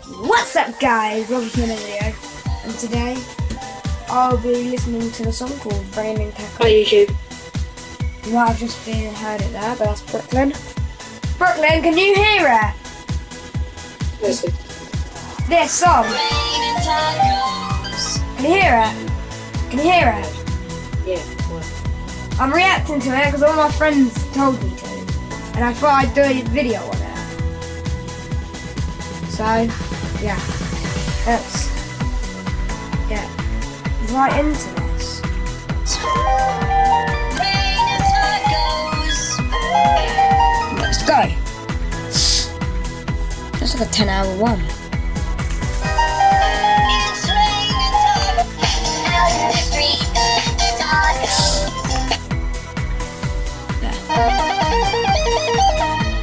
What's up guys, welcome to another video, and today I'll be listening to a song called Raining Tackos. Hi YouTube. You might have just been heard it there, but that's Brooklyn. Brooklyn, can you hear it? Listen. This song. Can you hear it? Can you hear it? Yeah. What? I'm reacting to it because all my friends told me to, and I thought I'd do a video on it. So, yeah, let's get right into this. Let's go. That's like a 10-hour one.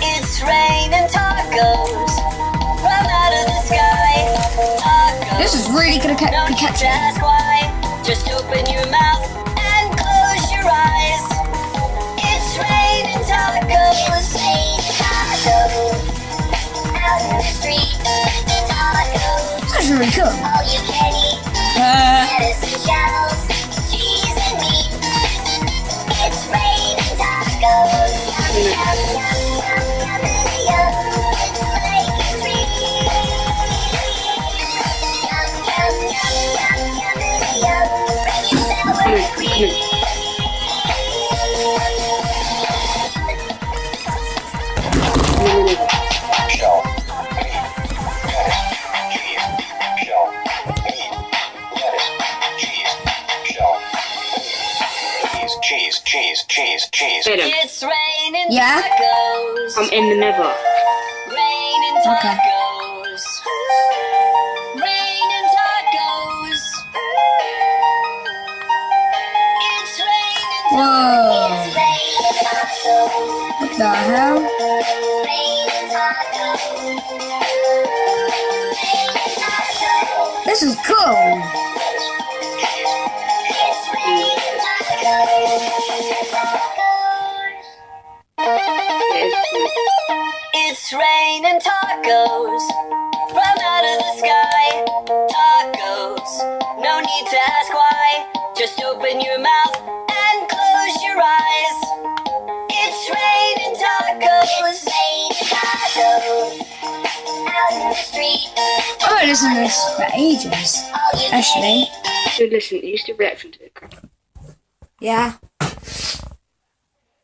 It's raining tacos from out of the sky. Tacos. This is really gonna be catchy. Ask why. Just open your mouth and close your eyes. It's raining tacos. Tacos. Out in the street. Tacos. That's really cool. All you can eat. Lettuce and shells. Cheese and meat. It's raining tacos. Yum, yum, yum, yum, yum, yum. It's like a treat. Yum, yum, yum, yum, yum, yum. Bring yourself a cream. Cheese. It's raining Yeah? tacos. I'm in the nether. Raining Okay. tacos. Raining tacos. It's raining Whoa. It's raining tacos. What the hell? Raining tacos. Raining tacos. This is cool. It's raining tacos. It's raining tacos from out of the sky. Tacos, no need to ask why. Just open your mouth and close your eyes. It's raining tacos. Raining tacos out in the street. I haven't listened to this for ages, All you can actually. eat. So listen, you used to reaction to it. Yeah.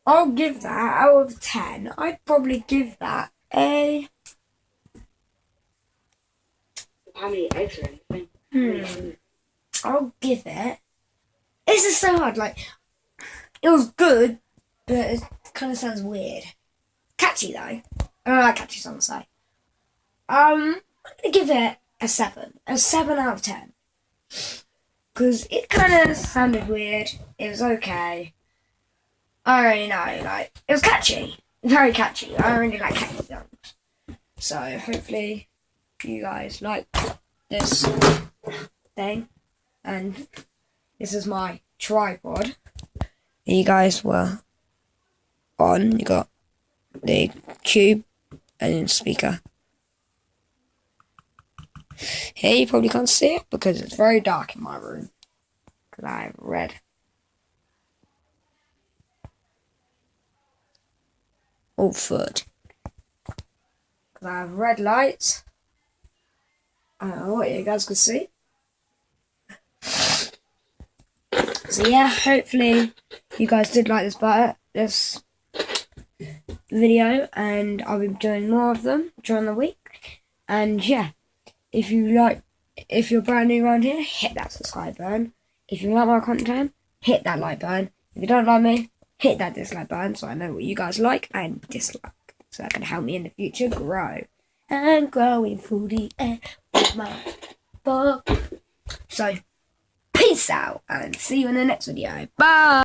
I'll give that out of 10. I'd probably give that a... How many eggs are in the thing? I'll give it... This is so hard, like... It was good, but it kind of sounds weird. Catchy, though. I don't like catchy songs, so... I'm gonna give it a 7. A 7 out of 10. Because it kind of sounded weird. It was okay. I don't really know, like, it was catchy. Very catchy. I really like catchy songs. So, hopefully, you guys like this thing. And this is my tripod. You guys were on. You got the cube and then speaker. Here, you probably can't see it because it's very dark in my room. Because I have red. Oh, foot. Because I have red lights. I don't know what you guys can see. So yeah, hopefully you guys did like this video, and I'll be doing more of them during the week. And yeah, if you're brand new around here, hit that subscribe button. If you like my content, hit that like button. If you don't like me, hit that dislike button so I know what you guys like and dislike. So that can help me in the future grow. And growing through the air with my book. So, peace out and see you in the next video. Bye!